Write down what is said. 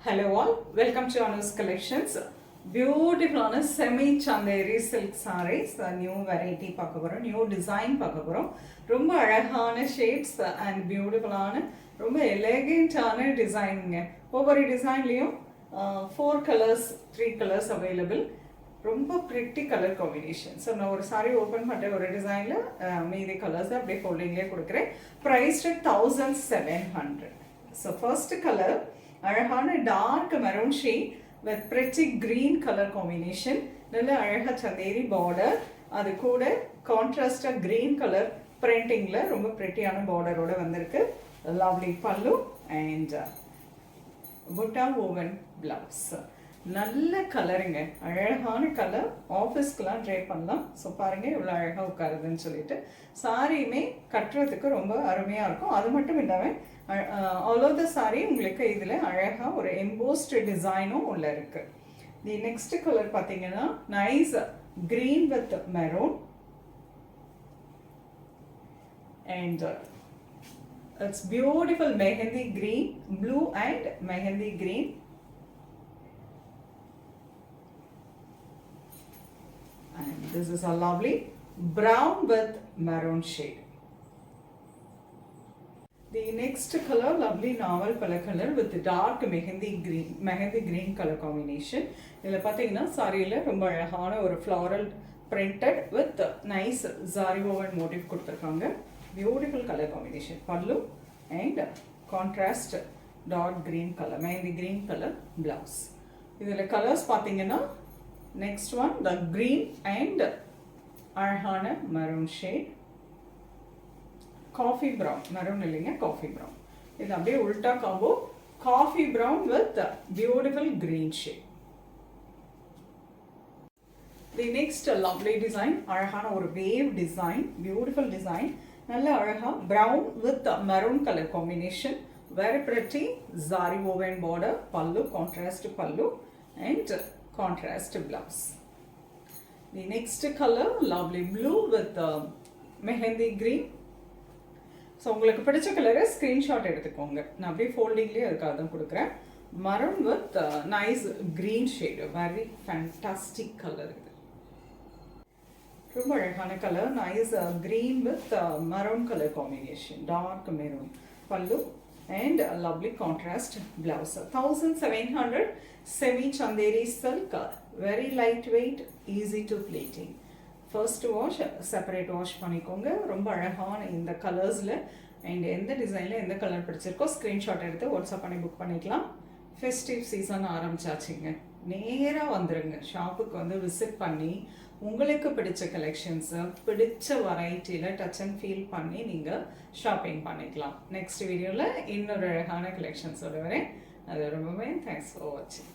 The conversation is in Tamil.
Hello all, welcome to Anu's Collections. Beautiful semi chanderi silk sarees, new variety பார்க்க போறோம், new design பார்க்க போறோம். ரொம்ப அழகான shades and beautiful ஆன ரொம்ப elegant ஆன டிசைன்ங்க. ஒவ்வொரு டிசைன்லயும் 4 colors, 3 colors available. ரொம்ப pretty color combination. So நான் ஒரு saree open பண்ணிட்டு ஒரு டிசைன்ல மீதி கலர்ஸ் அப்படியே ஃபோல்டிங்லயே கொடுக்கிறேன். Priced at 1700. So first color அழகான dark maroon shade with pretty green colour combination. நல்ல அழகா சந்தேரி பார்டர், அது கூட கான்ட்ராஸ்டா கிரீன் கலர் பிரிண்டிங்ல ரொம்ப பிரிட்டியான பார்டரோட வந்திருக்கு. லவ்லி பல்லு அண்ட் புட்டா ஓவன் பிளவுஸ். நல்ல கலருங்க, அழகான கலர், ஆஃபீஸ்க்குலாம் ட்ரை பண்ணலாம். ஸோ பாருங்க இவ்வளோ அழகாக உட்காருதுன்னு சொல்லிட்டு சாரியுமே கட்டுறதுக்கு ரொம்ப அருமையாக இருக்கும். அது மட்டும் இல்லாமல் ஆல் ஓவர் த சாரி உங்களுக்கு இதில் அழகாக ஒரு எம்போஸ்ட் டிசைனும் உள்ள இருக்கு. தி நெக்ஸ்ட் கலர் பார்த்தீங்கன்னா nice green with maroon and it's beautiful mehndi green, blue and mehndi green. And this is a lovely brown with maroon shade. The next color, lovely novel color with dark mehendi green color combination. இதில் பார்த்தீங்கன்னா சாரியில் ரொம்ப அழகான ஒரு floral printed with nice zari woven motif கொடுத்துருக்காங்க. Beautiful color combination. பல்லு and contrast dark green color, mehendi green color blouse. இதில் colors பார்த்தீங்கன்னா next one the green and அழகான maroon shade, coffee brown, maroon இல்லைங்க coffee brown. இது அப்படியே உல்டா combo coffee brown with beautiful green shade. The next lovely design, அழகான ஒரு wave design, beautiful design. நல்ல அழகா brown with maroon color combination, very pretty zari woven border, pallu contrast pallu and contrast blouse. The next color lovely blue with mehendi green. So உங்களுக்கு பிடிச்ச கலரை ஸ்க்ரீன்ஷாட் எடுத்துக்கோங்க. நான் அப்படியே ஃபோல்டிங்லேயே அதுக்காக தான் கொடுக்குறேன். Maroon with nice green shade, very fantastic colour. இது ரொம்ப அழகான colour, nice green with maroon colour combination, dark maroon pallu and a lovely contrast blouse. 1700 semi chanderi silk, very lightweight, easy to plating. First wash, separate wash பண்ணிக்கோங்க. ரொம்ப அழகான இந்த கலர்ஸில் அண்ட் எந்த டிசைனில் எந்த கலர் பிடிச்சிருக்கோ ஸ்க்ரீன்ஷாட் எடுத்து வாட்ஸ்அப் பண்ணி புக் பண்ணிக்கலாம். ஃபெஸ்டிவ் சீசன் ஆரம்பிச்சாச்சுங்க, நேராக வந்துடுங்க ஷாப்புக்கு வந்து விசிட் பண்ணி உங்களுக்கு பிடிச்ச கலெக்ஷன்ஸை பிடிச்ச வெரைட்டியில் டச் அண்ட் ஃபீல் பண்ணி நீங்கள் ஷாப்பிங் பண்ணிக்கலாம். நெக்ஸ்ட் வீடியோவில் இன்னொரு அழகான கலெக்ஷன்ஸோட வரேன். அது ரொம்பவே தேங்க்ஸ் ஃபார் வாட்சிங்.